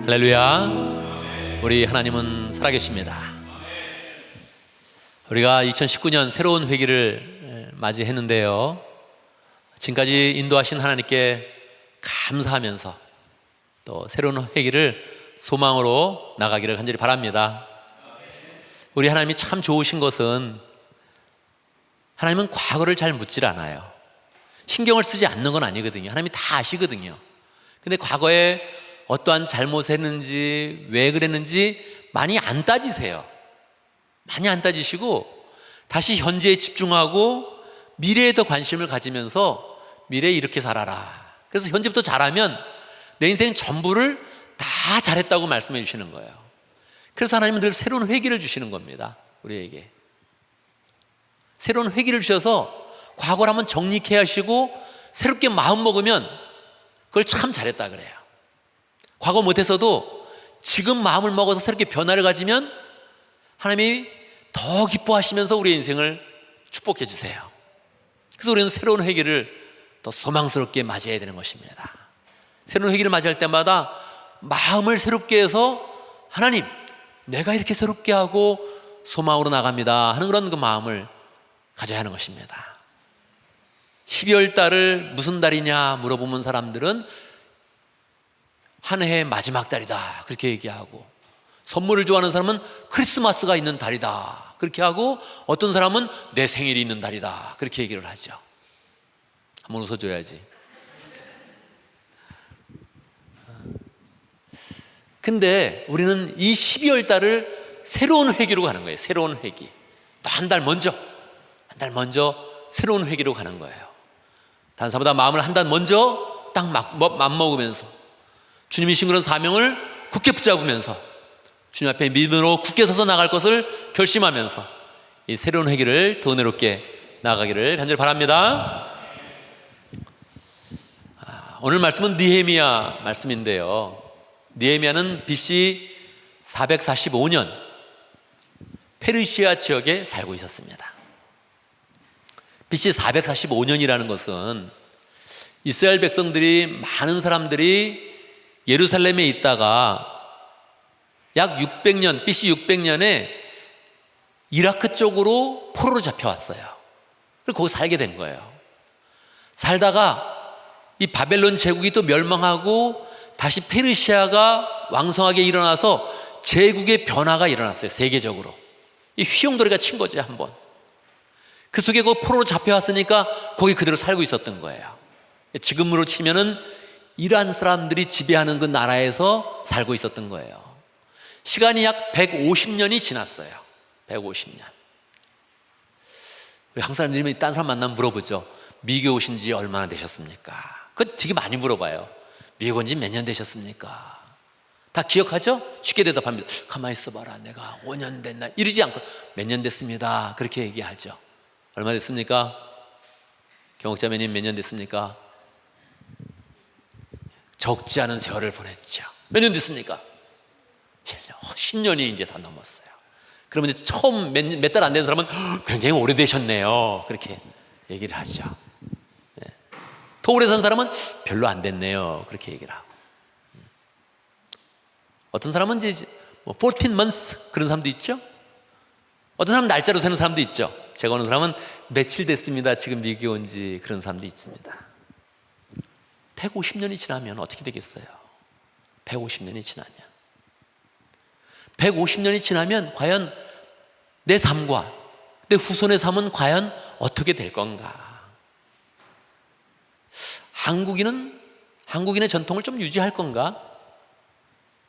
할렐루야. 우리 하나님은 살아계십니다. 우리가 2019년 새로운 회기를 맞이했는데요, 지금까지 인도하신 하나님께 감사하면서 또 새로운 회기를 소망으로 나가기를 간절히 바랍니다. 우리 하나님이 참 좋으신 것은, 하나님은 과거를 잘 묻질 않아요. 신경을 쓰지 않는 건 아니거든요. 하나님이 다 아시거든요. 근데 과거에 어떠한 잘못을 했는지, 왜 그랬는지 많이 안 따지세요. 많이 안 따지시고 다시 현재에 집중하고 미래에 더 관심을 가지면서 미래에 이렇게 살아라. 그래서 현재부터 잘하면 내 인생 전부를 다 잘했다고 말씀해 주시는 거예요. 그래서 하나님은 늘 새로운 회기를 주시는 겁니다. 우리에게 새로운 회기를 주셔서 과거를 한번 정리케 하시고 새롭게 마음 먹으면 그걸 참 잘했다 그래요. 과거 못해서도 지금 마음을 먹어서 새롭게 변화를 가지면 하나님이 더 기뻐하시면서 우리의 인생을 축복해 주세요. 그래서 우리는 새로운 회기를 더 소망스럽게 맞이해야 되는 것입니다. 새로운 회기를 맞이할 때마다 마음을 새롭게 해서, 하나님, 내가 이렇게 새롭게 하고 소망으로 나갑니다 하는 그런 그 마음을 가져야 하는 것입니다. 12월 달을 무슨 달이냐 물어보면 사람들은 한 해의 마지막 달이다 그렇게 얘기하고, 선물을 좋아하는 사람은 크리스마스가 있는 달이다 그렇게 하고, 어떤 사람은 내 생일이 있는 달이다 그렇게 얘기를 하죠. 한번 웃어줘야지. 근데 우리는 이 12월 달을 새로운 회기로 가는 거예요. 새로운 회기. 또 한 달 먼저 새로운 회기로 가는 거예요. 다른 사람보다 마음을 한 달 먼저 딱 맘먹으면서 주님이 주신 그런 사명을 굳게 붙잡으면서 주님 앞에 믿음으로 굳게 서서 나갈 것을 결심하면서 이 새로운 회기를 더 은혜롭게 나가기를 간절히 바랍니다. 오늘 말씀은 느헤미야 말씀인데요, 느헤미야는 BC 445년 페르시아 지역에 살고 있었습니다. BC 445년이라는 것은 이스라엘 백성들이, 많은 사람들이 예루살렘에 있다가 약 600년, BC 600년에 이라크 쪽으로 포로로 잡혀왔어요. 그리고 거기 살게 된 거예요. 살다가 이 바벨론 제국이 또 멸망하고 다시 페르시아가 왕성하게 일어나서 제국의 변화가 일어났어요. 세계적으로. 이 휘용돌이가 친 거죠, 한번. 그 속에 그 포로로 잡혀왔으니까 거기 그대로 살고 있었던 거예요. 지금으로 치면은 이란 사람들이 지배하는 그 나라에서 살고 있었던 거예요. 시간이 약 150년이 지났어요. 150년. 한국 사람들이 딴 사람 만나면 물어보죠. 미국에 오신 지 얼마나 되셨습니까? 그거 되게 많이 물어봐요. 미국 온 지 몇 년 되셨습니까? 다 기억하죠? 쉽게 대답합니다. 가만히 있어봐라, 내가 5년 됐나? 이러지 않고 몇 년 됐습니다 그렇게 얘기하죠. 얼마 됐습니까? 경옥자매님 몇 년 됐습니까? 적지 않은 세월을 보냈죠. 몇 년 됐습니까? 10년이 이제 다 넘었어요. 그러면 이제 처음 몇 달 안 된 사람은 굉장히 오래되셨네요 그렇게 얘기를 하죠. 네. 더 오래 산 사람은 별로 안 됐네요 그렇게 얘기를 하고, 어떤 사람은 이제 14 months 그런 사람도 있죠. 어떤 사람은 날짜로 세는 사람도 있죠. 제가 오는 사람은 며칠 됐습니다 지금 미국에 온 지, 그런 사람도 있습니다. 150년이 지나면 어떻게 되겠어요? 150년이 지나면 150년이 지나면 과연 내 삶과 내 후손의 삶은 과연 어떻게 될 건가? 한국인의 전통을 좀 유지할 건가?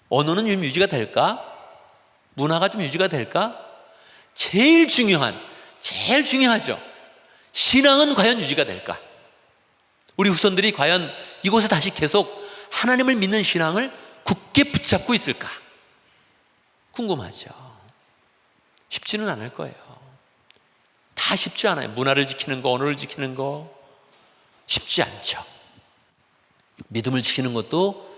언어는 좀 유지가 될까? 문화가 좀 유지가 될까? 제일 중요하죠. 신앙은 과연 유지가 될까? 우리 후손들이 과연 이곳에 다시 계속 하나님을 믿는 신앙을 굳게 붙잡고 있을까? 궁금하죠. 쉽지는 않을 거예요. 다 쉽지 않아요. 문화를 지키는 거, 언어를 지키는 거 쉽지 않죠. 믿음을 지키는 것도,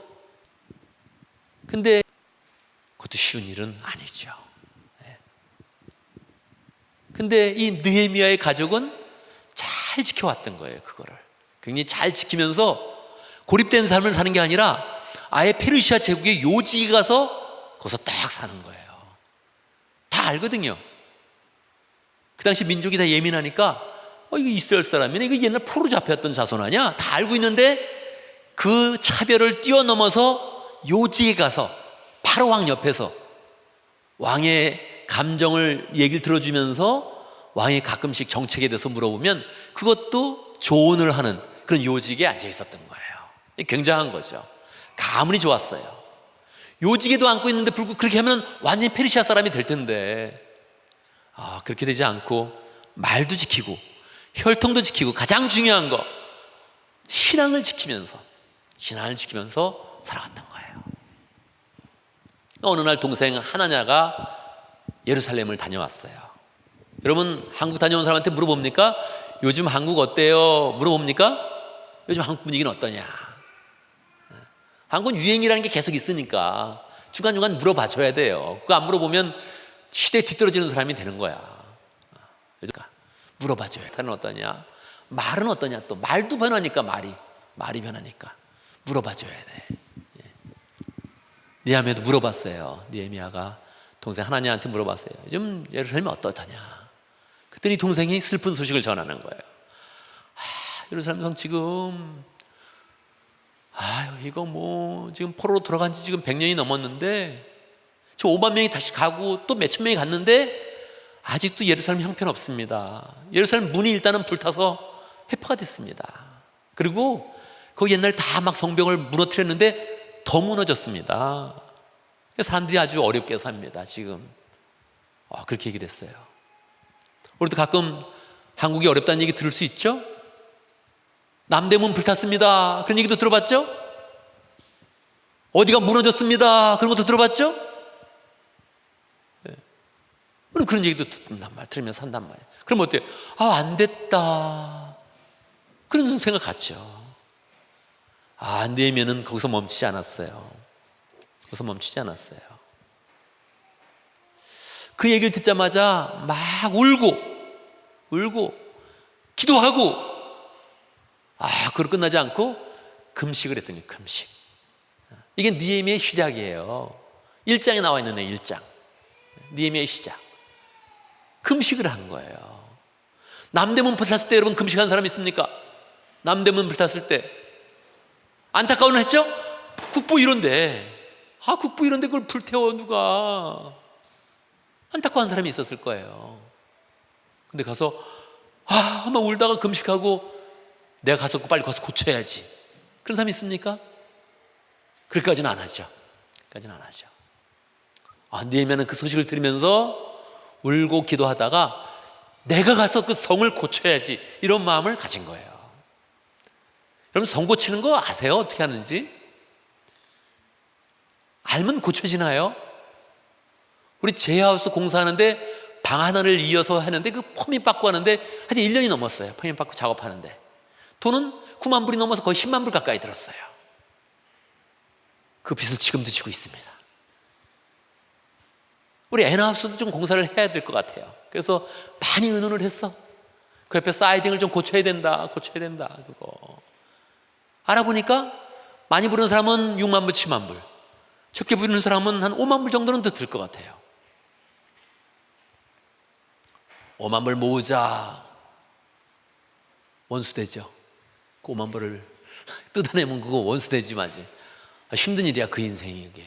근데 그것도 쉬운 일은 아니죠. 근데 이 느헤미야의 가족은 잘 지켜왔던 거예요. 그거를 굉장히 잘 지키면서 고립된 삶을 사는 게 아니라 아예 페르시아 제국의 요직에 가서 거기서 딱 사는 거예요. 다 알거든요. 그 당시 민족이 다 예민하니까 이거 이스라엘 사람이네, 이거 옛날 포로 잡혔던 자손 아니야? 다 알고 있는데 그 차별을 뛰어넘어서 요직에 가서 파로 왕 옆에서 왕의 감정을 얘기를 들어주면서 왕이 가끔씩 정책에 대해서 물어보면 그것도 조언을 하는 그런 요직에 앉아 있었던 거예요. 굉장한 거죠. 가문이 좋았어요. 요직에도 앉고 있는데 불구하고 그렇게 하면 완전히 페르시아 사람이 될 텐데, 그렇게 되지 않고 말도 지키고 혈통도 지키고 가장 중요한 거 신앙을 지키면서 살아갔던 거예요. 어느 날 동생 하나냐가 예루살렘을 다녀왔어요. 여러분, 한국 다녀온 사람한테 물어봅니까? 요즘 한국 어때요? 물어봅니까? 요즘 한국 분위기는 어떠냐? 한국은 유행이라는 게 계속 있으니까 중간중간 물어봐 줘야 돼요. 그거 안 물어보면 시대에 뒤떨어지는 사람이 되는 거야. 그러니까 물어봐 줘야 돼. 다른 어떠냐? 말은 어떠냐? 또 말도 변하니까 말이 변하니까 물어봐 줘야 돼. 느헤미야도 물어봤어요. 느헤미야가 동생 하나냐한테 물어봤어요. 요즘 예루살렘이 어떻다냐? 그랬더니 동생이 슬픈 소식을 전하는 거예요. 예루살렘 성 지금 이거 뭐 지금 포로로 돌아간 지 지금 100년이 넘었는데 지금 5만 명이 다시 가고 또 몇천 명이 갔는데 아직도 예루살렘 형편없습니다. 예루살렘 문이 일단은 불타서 회파가 됐습니다. 그리고 거기 옛날에 다 막 성벽을 무너뜨렸는데 더 무너졌습니다. 사람들이 아주 어렵게 삽니다 지금. 그렇게 얘기를 했어요. 우리도 가끔 한국이 어렵다는 얘기 들을 수 있죠? 남대문 불탔습니다 그런 얘기도 들어봤죠? 어디가 무너졌습니다 그런 것도 들어봤죠? 우리 그런 얘기도 듣는단 말이야. 들으면 산단 말이야. 그럼 어때요? 안 됐다 그런 생각 같죠? 느헤미야는 거기서 멈추지 않았어요. 그 얘기를 듣자마자 막 울고 기도하고 그걸 끝나지 않고 금식을 했더니 금식. 이게 느헤미야의 시작이에요. 1장에 나와 있는 1장. 느헤미야의 시작. 금식을 한 거예요. 남대문 불탔을 때 여러분 금식한 사람 있습니까? 남대문 불탔을 때 안타까운 했죠? 국보 이런데 그걸 불태워 누가. 안타까운 사람이 있었을 거예요. 근데 가서 막 울다가 금식하고 내가 가서 빨리 가서 고쳐야지 그런 사람이 있습니까? 그렇게까지는 안 하죠. 느헤미야는 그 소식을 들으면서 울고 기도하다가 내가 가서 그 성을 고쳐야지 이런 마음을 가진 거예요. 여러분 성 고치는 거 아세요? 어떻게 하는지? 알면 고쳐지나요? 우리 제하우스 공사하는데 방 하나를 이어서 하는데 그 퍼밋 받고 하는데 한 1년이 넘었어요. 퍼밋 받고 작업하는데 돈은 9만 불이 넘어서 거의 10만 불 가까이 들었어요. 그 빚을 지금도 지고 있습니다. 우리 N하우스도 좀 공사를 해야 될 것 같아요. 그래서 많이 의논을 했어. 그 옆에 사이딩을 좀 고쳐야 된다 그거 알아보니까 많이 부르는 사람은 6만 불 7만 불, 적게 부르는 사람은 한 5만 불 정도는 더 들 것 같아요. 5만 불 모으자. 원수되죠. 그 5만 불을 뜯어내면 그거 원수되지 마지. 힘든 일이야 그 인생이. 이게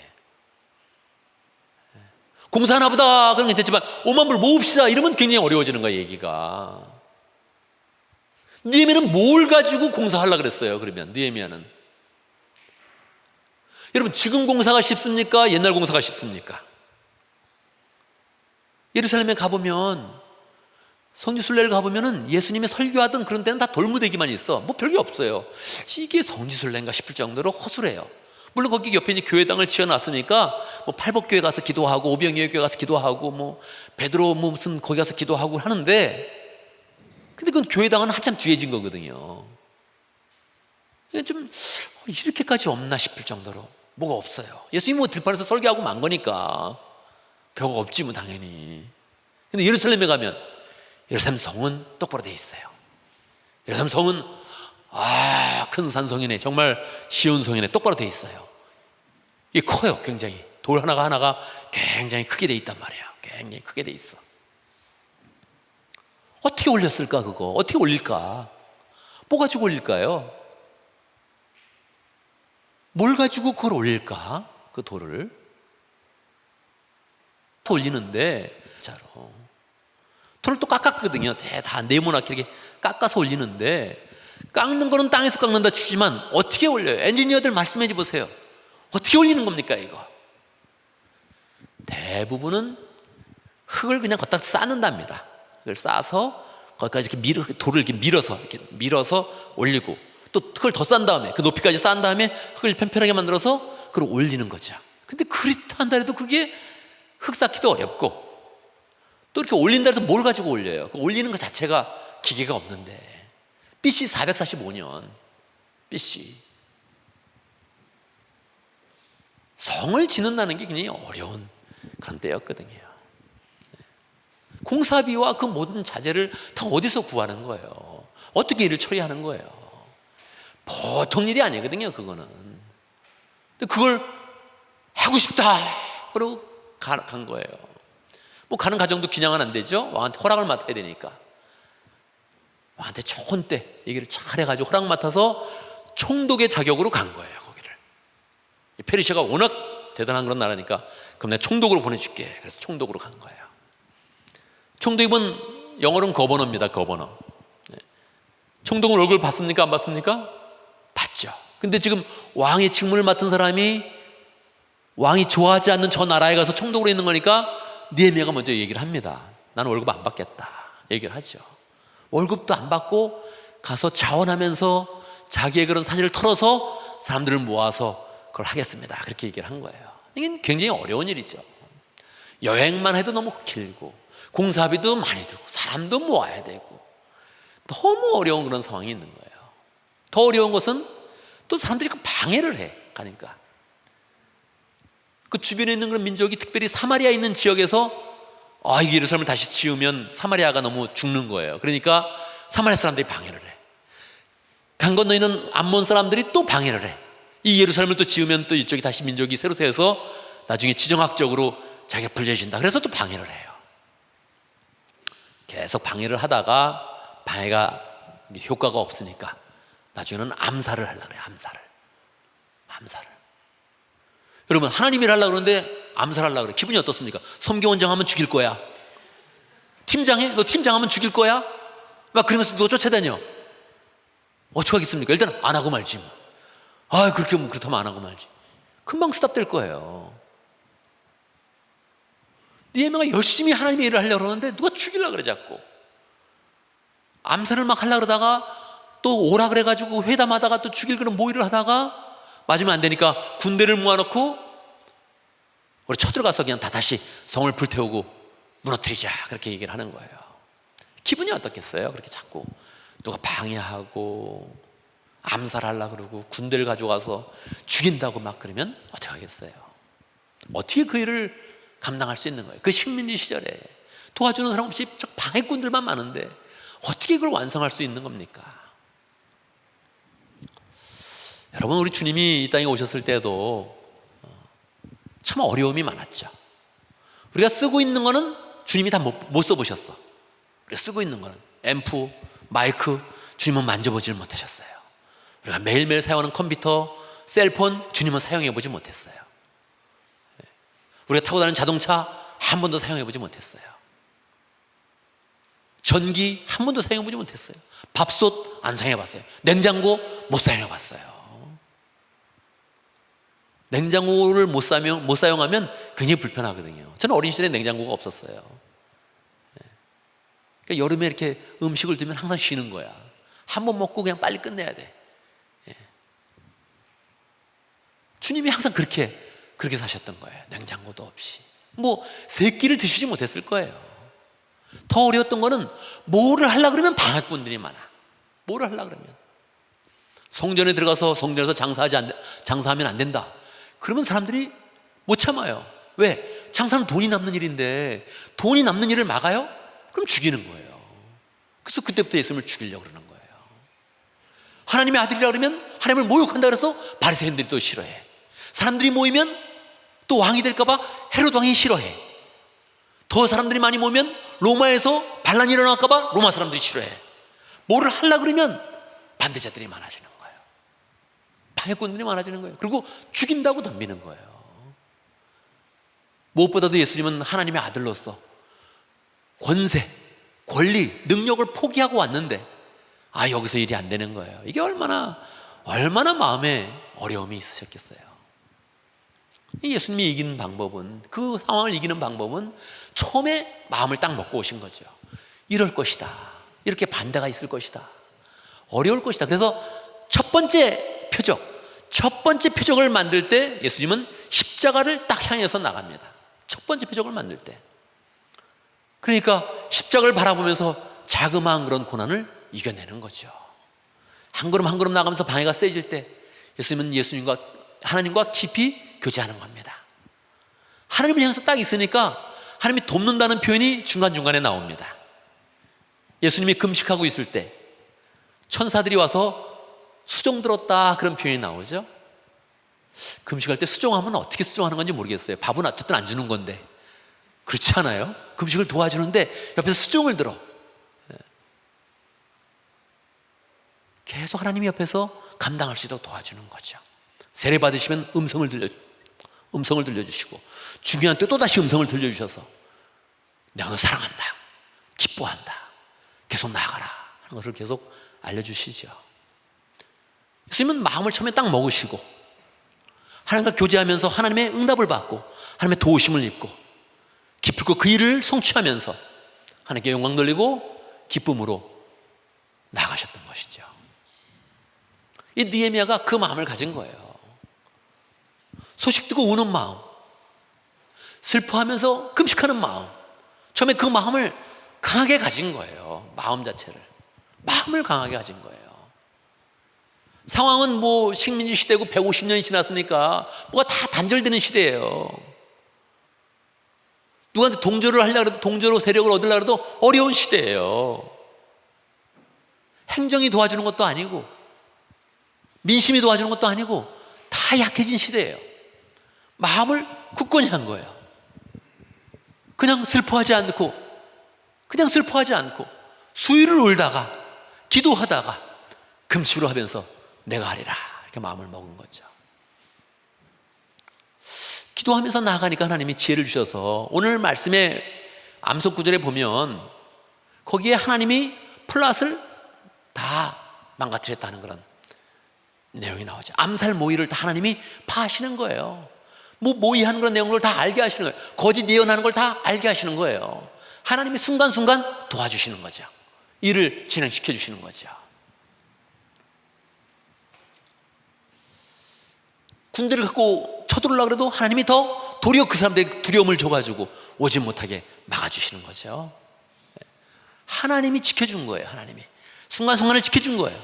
공사하나 보다 그런 게 됐지만 5만 불 모읍시다 이러면 굉장히 어려워지는 거야 얘기가. 느헤미야는 뭘 가지고 공사하려고 그랬어요? 그러면 느헤미야는 여러분 지금 공사가 쉽습니까? 옛날 공사가 쉽습니까? 예루살렘에 가보면 성지순례를 가보면은 예수님이 설교하던 그런 데는 다 돌무대기만 있어. 뭐 별게 없어요. 이게 성지순례인가 싶을 정도로 허술해요. 물론 거기 옆에 이제 교회당을 지어놨으니까 뭐 팔복교회 가서 기도하고 오병이어 교회 가서 기도하고 뭐 베드로 무슨 거기 가서 기도하고 하는데 근데 그건 교회당은 한참 뒤에 진 거거든요. 좀 이렇게까지 없나 싶을 정도로 뭐가 없어요. 예수님이 뭐 들판에서 설교하고 만 거니까 별거 없지 뭐 당연히. 근데 예루살렘에 가면 예루살렘 성은 똑바로 돼 있어요. 예루살렘 성은 큰 산성이네. 정말 시온 성이네. 똑바로 돼 있어요. 이게 커요. 굉장히 돌 하나가 굉장히 크게 돼 있단 말이에요. 굉장히 크게 돼 있어. 어떻게 올렸을까? 그거 어떻게 올릴까? 뭐 가지고 올릴까요? 뭘 가지고 그걸 올릴까? 그 돌을 올리는데 자로 돌을 또 깎았거든요. 다 네모나게 이렇게 깎아서 올리는데, 깎는 거는 땅에서 깎는다 치지만 어떻게 올려요? 엔지니어들 말씀해 줘 보세요. 어떻게 올리는 겁니까 이거? 대부분은 흙을 그냥 걷다 쌓는답니다. 그걸 쌓아서 거기까지 이렇게 돌을 이렇게 밀어서 올리고, 또 흙을 더 쌓은 다음에 그 높이까지 쌓은 다음에 흙을 편편하게 만들어서 그걸 올리는 거죠. 근데 그렇다 한다 해도 그게 흙 쌓기도 어렵고, 또 이렇게 올린다 해서 뭘 가지고 올려요? 그 올리는 것 자체가 기계가 없는데. BC 445년 BC 성을 짓는다는 게 굉장히 어려운 그런 때였거든요. 공사비와 그 모든 자재를 다 어디서 구하는 거예요? 어떻게 일을 처리하는 거예요? 보통 일이 아니거든요, 그거는. 근데 그걸 하고 싶다 그러고 간 거예요. 뭐 가는 과정도 그냥은 안 되죠. 왕한테 허락을 맡아야 되니까. 왕한테 좋은 때 얘기를 잘 해가지고 허락 맡아서 총독의 자격으로 간 거예요, 거기를. 페르시아가 워낙 대단한 그런 나라니까, 그럼 내가 총독으로 보내줄게. 그래서 총독으로 간 거예요. 총독은 영어로는 거버너입니다. 거버너. 총독은 얼굴 봤습니까? 안 봤습니까? 봤죠. 근데 지금 왕의 직무를 맡은 사람이 왕이 좋아하지 않는 저 나라에 가서 총독으로 있는 거니까 느헤미야가 먼저 얘기를 합니다. 나는 월급 안 받겠다 얘기를 하죠. 월급도 안 받고 가서 자원하면서 자기의 그런 사실을 털어서 사람들을 모아서 그걸 하겠습니다. 그렇게 얘기를 한 거예요. 이게 굉장히 어려운 일이죠. 여행만 해도 너무 길고 공사비도 많이 들고 사람도 모아야 되고 너무 어려운 그런 상황이 있는 거예요. 더 어려운 것은 또 사람들이 방해를 해 가니까. 그 주변에 있는 그런 민족이, 특별히 사마리아에 있는 지역에서 이 예루살렘을 다시 지으면 사마리아가 너무 죽는 거예요. 그러니까 사마리아 사람들이 방해를 해. 강 건너에 있는 암몬 사람들이 또 방해를 해. 이 예루살렘을 또 지으면 또 이쪽이 다시 민족이 새로 세서 나중에 지정학적으로 자기가 불려진다. 그래서 또 방해를 해요. 계속 방해를 하다가 방해가 효과가 없으니까 나중에는 암살을 하려고 그래요. 암살을. 여러분, 하나님이 하려고 그러는데 암살하려고 그래. 기분이 어떻습니까? 섬교원장 하면 죽일 거야. 팀장해? 너 팀장하면 죽일 거야? 막 그러면서 누가 쫓아다녀. 어떡하겠습니까? 일단 안 하고 말지 뭐. 그렇게 하면 그렇다면 안 하고 말지. 금방 스탑될 거예요. 느헤미야가 열심히 하나님의 일을 하려고 그러는데 누가 죽이려고 그래 자꾸. 암살을 막 하려고 그러다가 또 오라 그래가지고 회담하다가 또 죽일 그런 모의를 하다가 맞으면 안 되니까 군대를 모아놓고 우리 쳐들어가서 그냥 다 다시 성을 불태우고 무너뜨리자, 그렇게 얘기를 하는 거예요. 기분이 어떻겠어요? 그렇게 자꾸 누가 방해하고 암살하려고 그러고 군대를 가져가서 죽인다고 막 그러면 어떻게 하겠어요? 어떻게 그 일을 감당할 수 있는 거예요? 그 식민지 시절에 도와주는 사람 없이 방해꾼들만 많은데 어떻게 그걸 완성할 수 있는 겁니까? 여러분, 우리 주님이 이 땅에 오셨을 때도 참 어려움이 많았죠. 우리가 쓰고 있는 거는 주님이 다 못 써보셨어. 우리가 쓰고 있는 거는 앰프, 마이크, 주님은 만져보지를 못하셨어요. 우리가 매일매일 사용하는 컴퓨터, 셀폰, 주님은 사용해보지 못했어요. 우리가 타고 다니는 자동차 한 번도 사용해보지 못했어요. 전기 한 번도 사용해보지 못했어요. 밥솥 안 사용해봤어요. 냉장고 못 사용해봤어요. 냉장고를 못 사용하면 굉장히 불편하거든요. 저는 어린 시절에 냉장고가 없었어요. 그러니까 여름에 이렇게 음식을 두면 항상 쉬는 거야. 한 번 먹고 그냥 빨리 끝내야 돼. 주님이 항상 그렇게 사셨던 거예요. 냉장고도 없이. 뭐 세 끼를 드시지 못했을 거예요. 더 어려웠던 거는 뭐를 하려고 그러면 방해꾼들이 많아. 뭐를 하려고 그러면 성전에 들어가서 성전에서 장사하면 안 된다. 그러면 사람들이 못 참아요. 왜? 장사는 돈이 남는 일인데 돈이 남는 일을 막아요? 그럼 죽이는 거예요. 그래서 그때부터 예수님을 죽이려고 그러는 거예요. 하나님의 아들이라 그러면 하나님을 모욕한다 그래서 바리새인들이 또 싫어해. 사람들이 모이면 또 왕이 될까봐 헤롯 왕이 싫어해. 더 사람들이 많이 모이면 로마에서 반란이 일어날까봐 로마 사람들이 싫어해. 뭐를 하려고 그러면 반대자들이 많아지는 거예요. 방해꾼들이 많아지는 거예요. 그리고 죽인다고 덤비는 거예요. 무엇보다도 예수님은 하나님의 아들로서 권세, 권리, 능력을 포기하고 왔는데 여기서 일이 안 되는 거예요. 이게 얼마나 마음에 어려움이 있으셨겠어요. 예수님이 이기는 방법은, 그 상황을 이기는 방법은 처음에 마음을 딱 먹고 오신 거죠. 이럴 것이다, 이렇게 반대가 있을 것이다, 어려울 것이다. 그래서 첫 번째 표적을 만들 때 예수님은 십자가를 딱 향해서 나갑니다. 첫 번째 표적을 만들 때. 그러니까 십자가를 바라보면서 자그마한 그런 고난을 이겨내는 거죠. 한 걸음 한 걸음 나가면서 방해가 세질 때 예수님은 하나님과 깊이 교제하는 겁니다. 하나님을 향해서 딱 있으니까 하나님이 돕는다는 표현이 중간중간에 나옵니다. 예수님이 금식하고 있을 때 천사들이 와서 수종 들었다, 그런 표현이 나오죠. 금식할 때 수종하면 어떻게 수종하는 건지 모르겠어요. 밥은 어쨌든 안 주는 건데. 그렇지 않아요? 금식을 도와주는데 옆에서 수종을 들어. 계속 하나님이 옆에서 감당할 수 있도록 도와주는 거죠. 세례 받으시면 음성을 들려주시고, 중요한 때 또다시 음성을 들려주셔서 내가 너 사랑한다, 기뻐한다, 계속 나아가라 하는 것을 계속 알려주시죠. 예수님은 마음을 처음에 딱 먹으시고 하나님과 교제하면서 하나님의 응답을 받고 하나님의 도우심을 입고 기쁘고 그 일을 성취하면서 하나님께 영광 돌리고 기쁨으로 나아가셨던 것이죠. 이 느헤미야가 그 마음을 가진 거예요. 소식 듣고 우는 마음, 슬퍼하면서 금식하는 마음, 처음에 그 마음을 강하게 가진 거예요. 마음을 강하게 가진 거예요. 상황은 식민지 시대고 150년이 지났으니까 뭐가 다 단절되는 시대예요. 누구한테 동조를 하려고 해도, 동조로 세력을 얻으려고 해도 어려운 시대예요. 행정이 도와주는 것도 아니고 민심이 도와주는 것도 아니고 다 약해진 시대예요. 마음을 굳건히 한 거예요. 그냥 슬퍼하지 않고 수위를 울다가 기도하다가 금식으로 하면서 내가 하리라, 이렇게 마음을 먹은 거죠. 기도하면서 나아가니까 하나님이 지혜를 주셔서 오늘 말씀의 암송 구절에 보면 거기에 하나님이 플랫을 다 망가뜨렸다는 그런 내용이 나오죠. 암살 모의를 다 하나님이 파하시는 거예요. 모의하는 그런 내용을 다 알게 하시는 거예요. 거짓 예언하는 걸 다 알게 하시는 거예요. 하나님이 순간순간 도와주시는 거죠. 일을 진행시켜 주시는 거죠. 군대를 갖고 쳐들어오려고 해도 하나님이 더 도리어 그 사람들에게 두려움을 줘가지고 오지 못하게 막아주시는 거죠. 하나님이 지켜준 거예요. 하나님이 순간순간을 지켜준 거예요.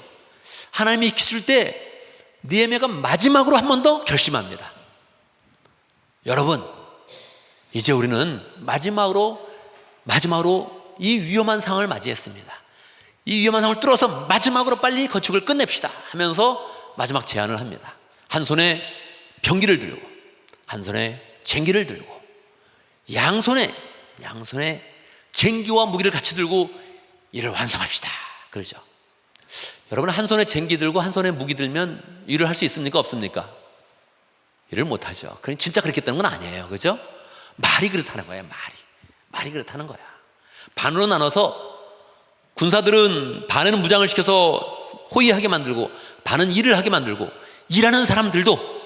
하나님이 지켜줄 때 느헤미야가 마지막으로 한 번 더 결심합니다. 여러분, 이제 우리는 마지막으로 이 위험한 상황을 맞이했습니다. 이 위험한 상황을 뚫어서 마지막으로 빨리 건축을 끝냅시다 하면서 마지막 제안을 합니다. 한 손에 병기를 들고 한 손에 쟁기를 들고 양손에 쟁기와 무기를 같이 들고 일을 완성합시다, 그러죠. 여러분, 한 손에 쟁기 들고 한 손에 무기 들면 일을 할 수 있습니까, 없습니까? 일을 못하죠. 그건 진짜 그렇겠다는 건 아니에요, 그죠? 말이 그렇다는 거예요. 말이 그렇다는 거야. 반으로 나눠서 군사들은 반에는 무장을 시켜서 호위하게 만들고 반은 일을 하게 만들고, 일하는 사람들도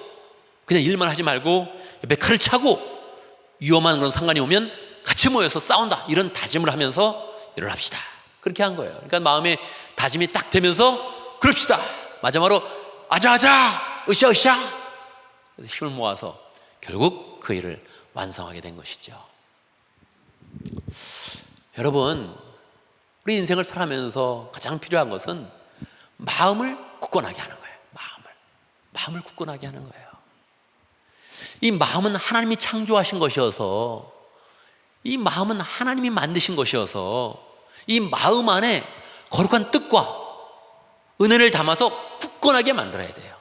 그냥 일만 하지 말고 옆에 칼을 차고 위험한 그런 상관이 오면 같이 모여서 싸운다, 이런 다짐을 하면서 일을 합시다, 그렇게 한 거예요. 그러니까 마음에 다짐이 딱 되면서 그럽시다, 마지막으로 아자아자 으쌰으쌰 힘을 모아서 결국 그 일을 완성하게 된 것이죠. 여러분, 우리 인생을 살아가면서 가장 필요한 것은 마음을 굳건하게 하는 거예요. 마음을 굳건하게 하는 거예요. 이 마음은 하나님이 창조하신 것이어서, 이 마음은 하나님이 만드신 것이어서 이 마음 안에 거룩한 뜻과 은혜를 담아서 굳건하게 만들어야 돼요.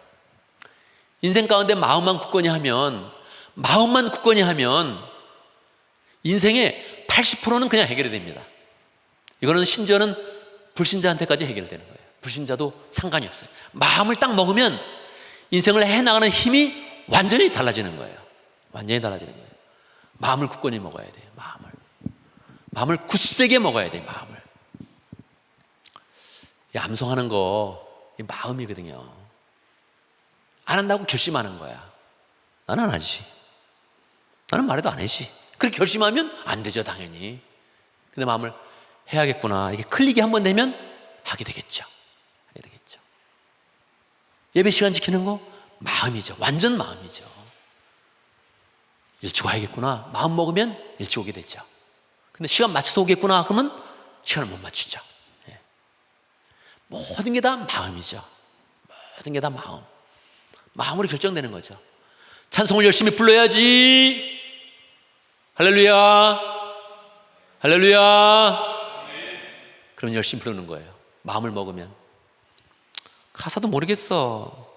인생 가운데 마음만 굳건히 하면 인생의 80%는 그냥 해결이 됩니다. 이거는 심지어는 불신자한테까지 해결되는 거예요. 불신자도 상관이 없어요. 마음을 딱 먹으면 인생을 해나가는 힘이 완전히 달라지는 거예요. 완전히 달라지는 거예요. 마음을 굳건히 먹어야 돼요. 마음을 굳세게 먹어야 돼요. 마음을. 이 암송하는 거 이 마음이거든요. 안 한다고 결심하는 거야. 나는 안 하지. 나는 말해도 안 하지. 그렇게 결심하면 안 되죠, 당연히. 근데 마음을 해야겠구나. 이게 클릭이 한번 되면 하게 되겠죠. 예배 시간 지키는 거 마음이죠. 완전 마음이죠. 일찍 와야겠구나. 마음 먹으면 일찍 오게 되죠. 근데 시간 맞춰서 오겠구나 그러면 시간을 못 맞추죠. 모든 게 다 마음이죠. 모든 게 다 마음으로 결정되는 거죠. 찬송을 열심히 불러야지. 할렐루야, 할렐루야. 그럼 열심히 부르는 거예요. 마음을 먹으면. 가사도 모르겠어.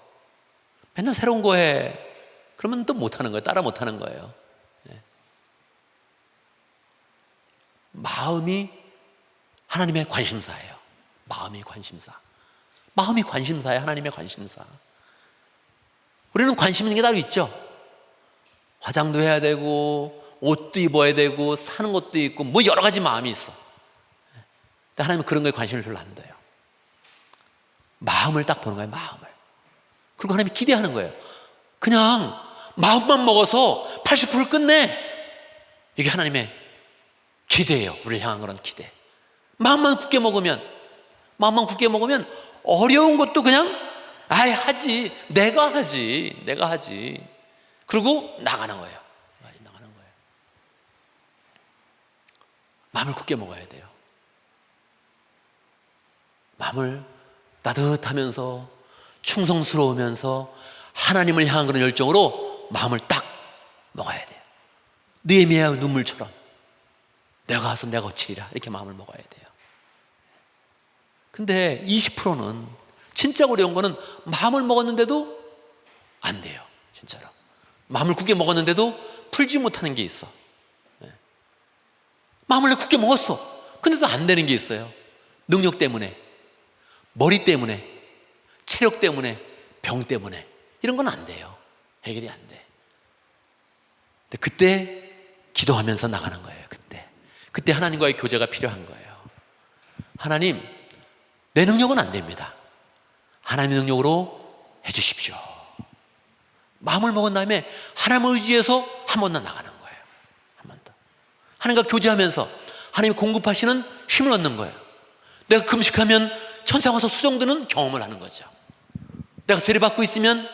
맨날 새로운 거 해. 그러면 또 못하는 거예요. 따라 못하는 거예요. 마음이 하나님의 관심사예요. 마음이 관심사예요. 하나님의 관심사. 우리는 관심 있는 게 따로 있죠. 화장도 해야 되고 옷도 입어야 되고 사는 것도 있고 뭐 여러 가지 마음이 있어. 근데 하나님은 그런 거에 관심을 별로 안 둬요. 마음을 딱 보는 거예요. 마음을. 그리고 하나님이 기대하는 거예요. 그냥 마음만 먹어서 80%를 끝내. 이게 하나님의 기대예요. 우리를 향한 그런 기대. 마음만 굳게 먹으면 어려운 것도 그냥 하지. 내가 하지. 그리고 나가는 거예요. 마음을 굳게 먹어야 돼요. 마음을 따뜻하면서 충성스러우면서 하나님을 향한 그런 열정으로 마음을 딱 먹어야 돼요. 느헤미야의 눈물처럼 내가 가서 내가 고치리라 이렇게 마음을 먹어야 돼요. 근데 20%는 진짜 어려운 거는 마음을 먹었는데도 안 돼요. 진짜로 마음을 굳게 먹었는데도 풀지 못하는 게 있어. 마음을 굳게 먹었어. 근데도 안 되는 게 있어요. 능력 때문에, 머리 때문에, 체력 때문에, 병 때문에 이런 건 안 돼요. 해결이 안 돼. 근데 그때 기도하면서 나가는 거예요. 그때 하나님과의 교제가 필요한 거예요. 하나님, 내 능력은 안 됩니다. 하나님의 능력으로 해주십시오. 마음을 먹은 다음에 하나님을 의지해서 한 번 더 나가는 거예요. 한 번 더. 하나님과 교제하면서 하나님이 공급하시는 힘을 얻는 거예요. 내가 금식하면 천사가 와서 수정드는 경험을 하는 거죠. 내가 세례받고 있으면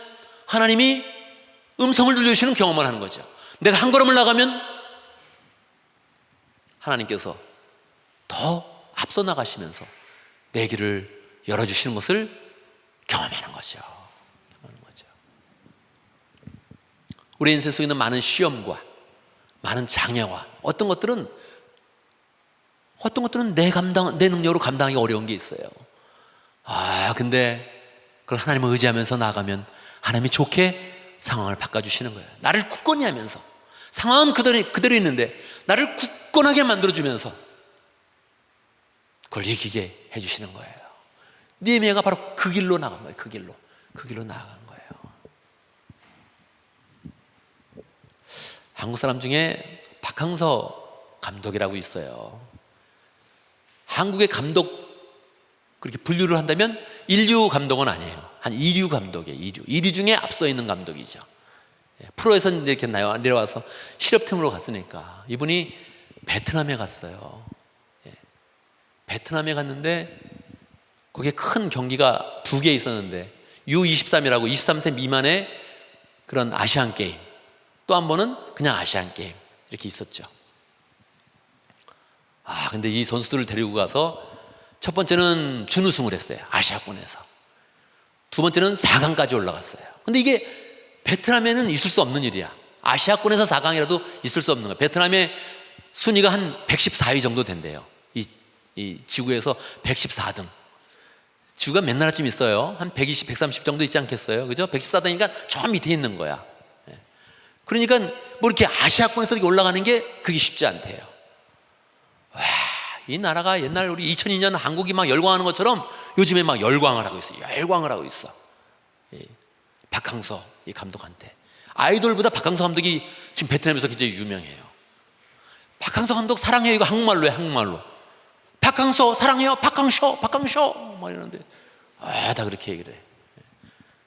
하나님이 음성을 들려주시는 경험을 하는 거죠. 내가 한 걸음을 나가면 하나님께서 더 앞서 나가시면서 내 길을 열어주시는 것을 경험하는 거죠. 우리 인생 속에 있는 많은 시험과 많은 장애와 어떤 것들은 내 능력으로 감당하기 어려운 게 있어요. 근데 그걸 하나님을 의지하면서 나가면 하나님이 좋게 상황을 바꿔주시는 거예요. 나를 굳건히 하면서 상황은 그대로 있는데 나를 굳건하게 만들어주면서 그걸 이기게 해주시는 거예요. 느헤미야가 바로 그 길로 나간 거예요. 그 길로 나아간 거예요. 한국 사람 중에 박항서 감독이라고 있어요. 한국의 감독 그렇게 분류를 한다면 1류 감독은 아니에요. 한 2류 감독이에요. 2류 중에 앞서 있는 감독이죠. 프로에서 이렇게 내려와서 실업팀으로 갔으니까 이분이 베트남에 갔어요. 베트남에 갔는데 거기에 큰 경기가 2개 있었는데 U23이라고 23세 미만의 그런 아시안 게임, 또 한 번은 그냥 아시안 게임 이렇게 있었죠. 근데 이 선수들을 데리고 가서 첫 번째는 준우승을 했어요. 아시아권에서. 두 번째는 4강까지 올라갔어요. 근데 이게 베트남에는 있을 수 없는 일이야. 아시아권에서 4강이라도 있을 수 없는 거야. 베트남의 순위가 한 114위 정도 된대요. 이 지구에서 114등. 지구가 몇 나라쯤 있어요? 한 120, 130 정도 있지 않겠어요? 그죠? 114도니까 저 밑에 있는 거야. 그러니까 뭐 이렇게 아시아권에서 이렇게 올라가는 게 그게 쉽지 않대요. 와, 이 나라가 옛날 우리 2002년 한국이 막 열광하는 것처럼 요즘에 막 열광을 하고 있어. 열광을 하고 있어. 박항서 이 감독한테. 아이돌보다 박항서 감독이 지금 베트남에서 굉장히 유명해요. 박항서 감독 사랑해요. 이거 한국말로 해, 한국말로. 박항서 사랑해요. 박항쇼, 박항쇼. 막 이러는데, 다 그렇게 얘기를 해.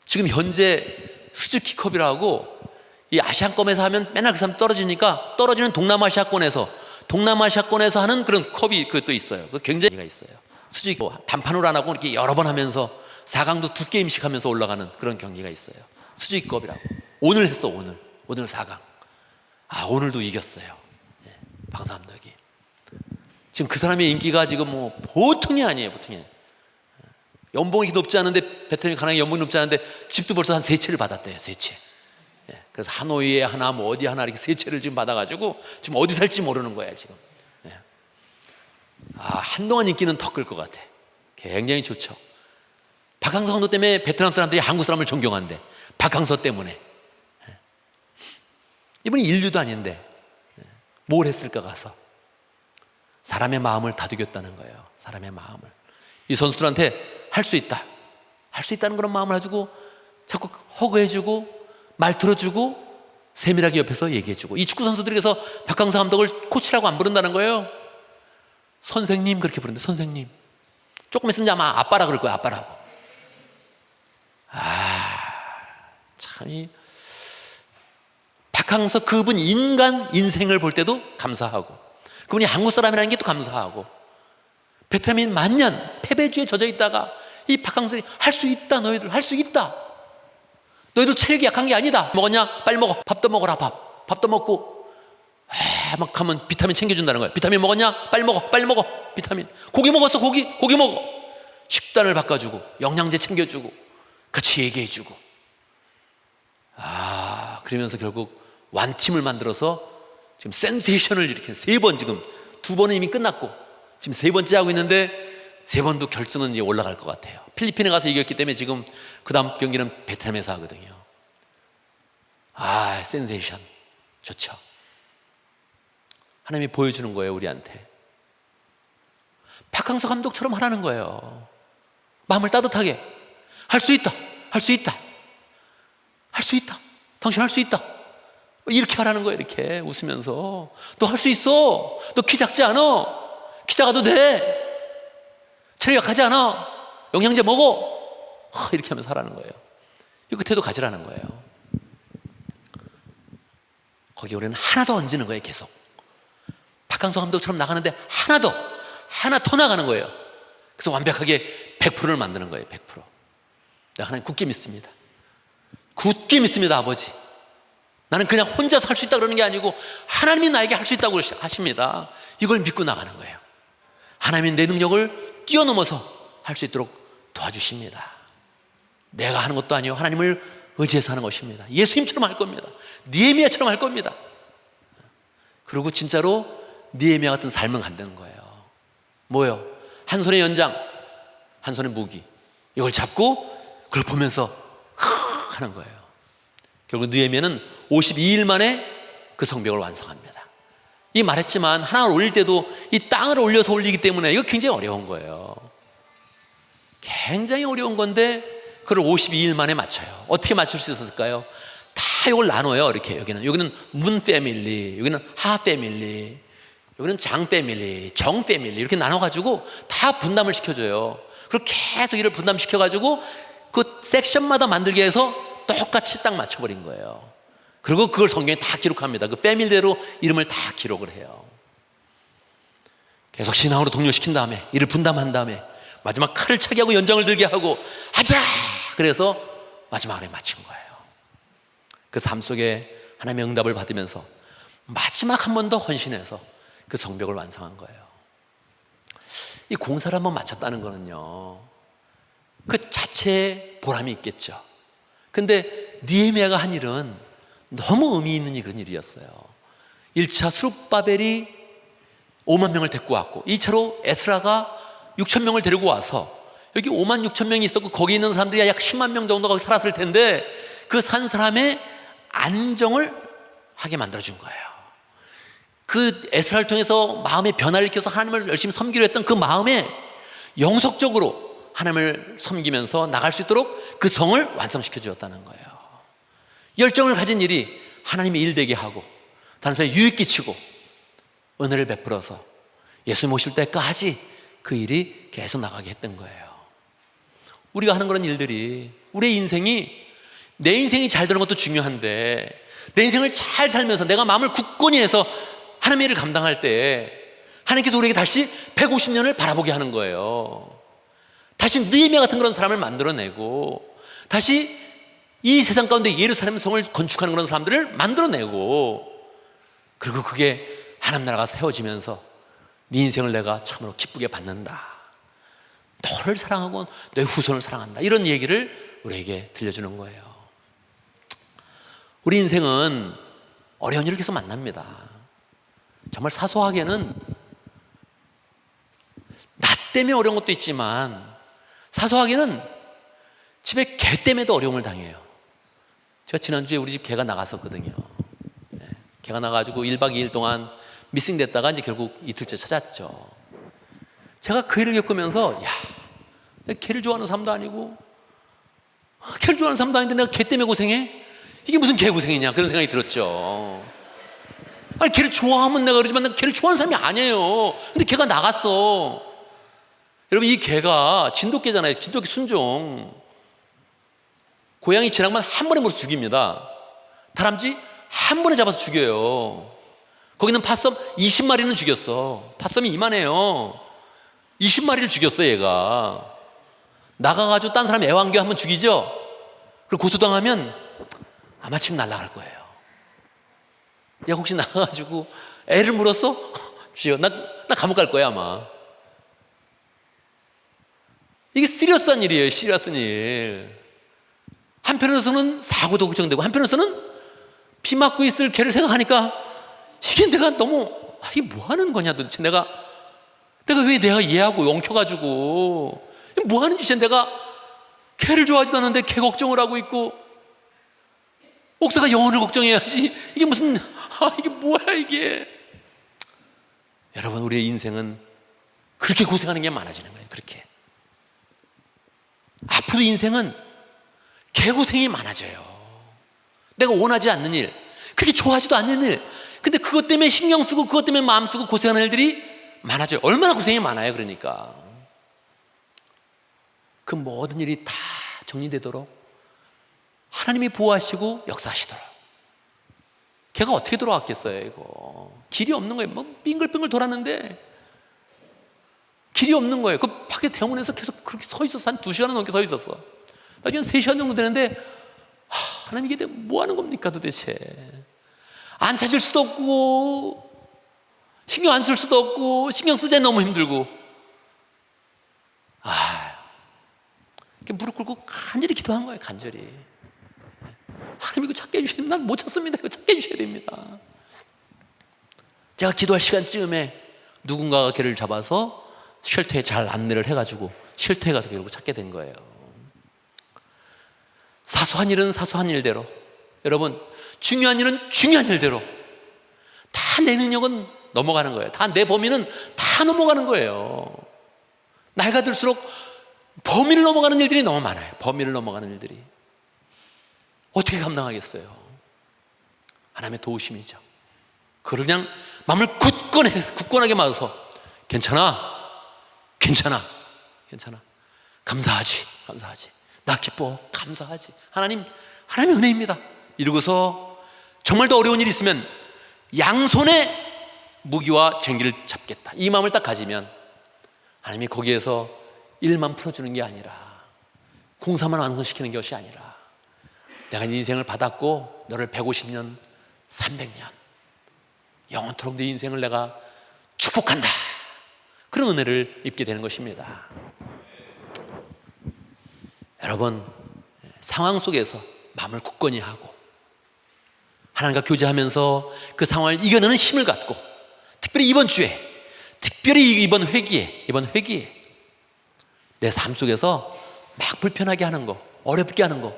지금 현재 스즈키컵이라고 이 아시안컵에서 하면 맨날 그 사람 떨어지니까 떨어지는 동남아시아권에서 하는 그런 컵이 그것도 있어요. 그 굉장히 있어요. 수직 단판으로 안 하고 이렇게 여러 번 하면서 4강도 2게임씩 하면서 올라가는 그런 경기가 있어요. 수직컵이라고. 오늘 했어. 오늘 4강. 오늘도 이겼어요. 박항서 감독이. 지금 그 사람의 인기가 지금 뭐 보통이 아니에요. 보통이. 연봉이 높지 않은데, 베트남이 가능히 연봉이 높지 않은데 집도 벌써 한 3채를 받았대요. 3채. 그래서 하노이에 하나 뭐 어디 하나 이렇게 3채를 지금 받아가지고 지금 어디 살지 모르는 거야 지금. 한동안 인기는 더 끌 것 같아. 굉장히 좋죠. 박항서 감독 때문에 베트남 사람들이 한국 사람을 존경한대. 박항서 때문에. 이분이 인류도 아닌데 뭘 했을까 가서. 사람의 마음을 다독였다는 거예요. 사람의 마음을. 이 선수들한테 할 수 있다. 할 수 있다는 그런 마음을 가지고 자꾸 허그해주고 말 들어주고 세밀하게 옆에서 얘기해주고. 이 축구 선수들에게서 박항서 감독을 코치라고 안 부른다는 거예요. 선생님 그렇게 부르는데, 선생님. 조금 있으면 아마 아빠라 그럴 거예요. 아빠라고. 참 이 박항서 그분 인생을 볼 때도 감사하고, 그분이 한국 사람이라는 게 또 감사하고, 베트남인 만년 패배주의에 젖어 있다가 이 박항서이 할 수 있다. 너희들 할 수 있다. 너희들 체력이 약한 게 아니다. 먹었냐? 빨리 먹어. 밥도 먹어라. 밥도 먹고 막 하면 비타민 챙겨준다는 거예요. 비타민 먹었냐? 빨리 먹어. 빨리 먹어. 비타민. 고기 먹었어. 고기 먹어. 식단을 바꿔주고 영양제 챙겨주고 같이 얘기해주고. 그러면서 결국 완팀을 만들어서 지금 센세이션을 일으킨 3번, 지금 2번은 이미 끝났고 지금 3번째 하고 있는데 3번도 결승은 이제 올라갈 것 같아요. 필리핀에 가서 이겼기 때문에 지금 그 다음 경기는 베트남에서 하거든요. 센세이션. 좋죠. 하나님이 보여주는 거예요, 우리한테. 박항서 감독처럼 하라는 거예요. 마음을 따뜻하게. 할 수 있다. 할 수 있다. 할 수 있다. 당신 할 수 있다. 이렇게 하라는 거예요. 이렇게 웃으면서. 너 할 수 있어. 너 키 작지 않아. 키 작아도 돼. 체력 약하지 않아. 영양제 먹어. 이렇게 하면서 하라는 거예요. 이 끝에도 가지라는 거예요. 거기에 우리는 하나 더 얹는 거예요. 계속. 박항서 감독처럼 나가는데 하나 더 나가는 거예요. 그래서 완벽하게 100%를 만드는 거예요. 100%. 내가 하나님 굳게 믿습니다. 굳게 믿습니다. 아버지. 나는 그냥 혼자서 할 수 있다 그러는 게 아니고 하나님이 나에게 할 수 있다고 하십니다. 이걸 믿고 나가는 거예요. 하나님이 내 능력을 뛰어넘어서 할 수 있도록 도와주십니다. 내가 하는 것도 아니요, 하나님을 의지해서 하는 것입니다. 예수님처럼 할 겁니다. 느헤미야처럼 할 겁니다. 그리고 진짜로 느헤미야 같은 삶을 간다는 거예요. 뭐요? 한 손에 연장, 한 손에 무기, 이걸 잡고 그걸 보면서 하는 거예요. 결국 느헤미야는 52일 만에 그 성벽을 완성합니다. 이 말했지만 하나를 올릴 때도 이 땅을 올려서 올리기 때문에 이거 굉장히 어려운 거예요. 굉장히 어려운 건데 그걸 52일 만에 맞춰요. 어떻게 맞출 수 있었을까요? 다 이걸 나눠요. 이렇게 여기는 문 패밀리, 여기는 하 패밀리, 여기는 장 패밀리, 정 패밀리, 이렇게 나눠가지고 다 분담을 시켜줘요. 그리고 계속 이를 분담시켜가지고 그 섹션마다 만들게 해서 똑같이 딱 맞춰버린 거예요. 그리고 그걸 성경에 다 기록합니다. 그 패밀리대로 이름을 다 기록을 해요. 계속 신앙으로 독려시킨 다음에 이를 분담한 다음에 마지막 칼을 차게 하고 연장을 들게 하고 하자! 그래서 마지막에 마친 거예요. 그 삶 속에 하나님의 응답을 받으면서 마지막 한 번 더 헌신해서 그 성벽을 완성한 거예요. 이 공사를 한번 마쳤다는 거는요, 그 자체에 보람이 있겠죠. 근데 느헤미야가 한 일은 너무 의미 있는 그런 일이었어요. 1차 스룹바벨이 5만 명을 데리고 왔고 2차로 에스라가 6천 명을 데리고 와서 여기 5만 6천 명이 있었고 거기 있는 사람들이 약 10만 명 정도가 살았을 텐데 그 산 사람의 안정을 하게 만들어준 거예요. 그 에스라를 통해서 마음의 변화를 일으켜서 하나님을 열심히 섬기려 했던 그 마음에 영속적으로 하나님을 섬기면서 나갈 수 있도록 그 성을 완성시켜 주었다는 거예요. 열정을 가진 일이 하나님의 일 되게 하고 다른 사람에 유익 끼치고 은혜를 베풀어서 예수님 오실 때까지 그 일이 계속 나가게 했던 거예요. 우리가 하는 그런 일들이 우리의 인생이 내 인생이 잘 되는 것도 중요한데 내 인생을 잘 살면서 내가 마음을 굳건히 해서 하나님의 일을 감당할 때 하나님께서 우리에게 다시 150년을 바라보게 하는 거예요. 다시 느헤미야 같은 그런 사람을 만들어내고 다시 이 세상 가운데 예루살렘 성을 건축하는 그런 사람들을 만들어내고 그리고 그게 하나님 나라가 세워지면서 네 인생을 내가 참으로 기쁘게 받는다, 너를 사랑하고 내 후손을 사랑한다, 이런 얘기를 우리에게 들려주는 거예요. 우리 인생은 어려운 일을 계속 만납니다. 정말 사소하게는 나 때문에 어려운 것도 있지만 사소하게는 집에 개 때문에도 어려움을 당해요. 제가 지난주에 우리 집 개가 나갔었거든요. 개가 나가지고 1박 2일 동안 미싱 됐다가 이제 결국 이틀째 찾았죠. 제가 그 일을 겪으면서 내가 개를 좋아하는 사람도 아니고 개를 좋아하는 사람도 아닌데 내가 개 때문에 고생해? 이게 무슨 개 고생이냐, 그런 생각이 들었죠. 아니, 개를 좋아하면 내가 그러지만 난 개를 좋아하는 사람이 아니에요. 근데 개가 나갔어. 여러분, 이 개가 진돗개잖아요. 진돗개 순종. 고양이 지나가면 한 번에 물어서 죽입니다. 다람쥐 한 번에 잡아서 죽여요. 거기는 팥섬 20마리는 죽였어. 팥섬이 이만해요. 20마리를 죽였어. 얘가 나가가지고 딴 사람 애완개 한번 죽이죠. 그리고 고소당하면 아마침 날아갈 거예요. 야, 혹시 나가가지고 애를 물었어? 쥐어, 나 감옥 갈 거야 아마. 이게 시리어스한 일이에요. 시리어스한 일. 한편으로서는 사고도 걱정되고 한편으로서는 비 맞고 있을 개를 생각하니까 이게 내가 너무 이게 뭐 하는 거냐 도대체. 내가 왜 내가 얘하고 엉켜가지고 뭐 하는 짓이야. 내가 개를 좋아하지도 않는데 개 걱정을 하고 있고 목사가 영혼을 걱정해야지. 이게 무슨 이게 뭐야 이게. 여러분, 우리의 인생은 그렇게 고생하는 게 많아지는 거예요. 그렇게 앞으로 인생은 개고생이 많아져요. 내가 원하지 않는 일, 그렇게 좋아하지도 않는 일, 근데 그것 때문에 신경 쓰고 그것 때문에 마음 쓰고 고생하는 일들이 많아져요. 얼마나 고생이 많아요. 그러니까 그 모든 일이 다 정리되도록 하나님이 보호하시고 역사하시도록. 걔가 어떻게 돌아왔겠어요. 이거 길이 없는 거예요. 뭐 빙글빙글 돌았는데 길이 없는 거예요. 그 밖에 대문에서 계속 그렇게 서 있었어. 한 2시간은 넘게 서 있었어. 나중에 3시간 정도 되는데 하나님 이게 뭐 하는 겁니까 도대체. 안 찾을 수도 없고 신경 안 쓸 수도 없고 신경 쓰자 너무 힘들고 무릎 꿇고 간절히 기도한 거예요. 간절히. 하나님 이거 찾게 해주셔야 됩니다. 난 못 찾습니다. 이거 찾게 해주셔야 됩니다. 제가 기도할 시간쯤에 누군가가 걔를 잡아서 쉘터에 잘 안내를 해가지고 쉘터에 가서 결국 찾게 된 거예요. 사소한 일은 사소한 일대로, 여러분 중요한 일은 중요한 일대로 다 내 능력은 넘어가는 거예요. 다 내 범위는 다 넘어가는 거예요. 나이가 들수록 범위를 넘어가는 일들이 너무 많아요. 범위를 넘어가는 일들이 어떻게 감당하겠어요? 하나님의 도우심이죠. 그걸 그냥 마음을 굳건하게 막아서 괜찮아 감사하지 나 기뻐 감사하지 하나님의 은혜입니다 이러고서 정말 더 어려운 일이 있으면 양손에 무기와 쟁기를 잡겠다, 이 마음을 딱 가지면 하나님이 거기에서 일만 풀어주는 게 아니라 공사만 완성시키는 것이 아니라 내가 네 인생을 받았고 너를 150년 300년 영원토록 네 인생을 내가 축복한다, 그런 은혜를 입게 되는 것입니다. 여러분, 상황 속에서 마음을 굳건히 하고 하나님과 교제하면서 그 상황을 이겨내는 힘을 갖고, 특별히 이번 주에, 특별히 이번 회기에 내 삶 속에서 막 불편하게 하는 거, 어렵게 하는 거,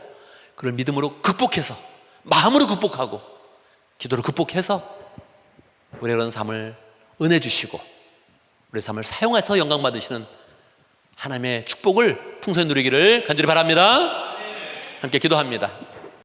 그걸 믿음으로 극복해서, 마음으로 극복하고 기도로 극복해서 우리 그런 삶을 은혜 주시고 우리 삶을 사용해서 영광 받으시는 하나님의 축복을 풍성히 누리기를 간절히 바랍니다. 함께 기도합니다.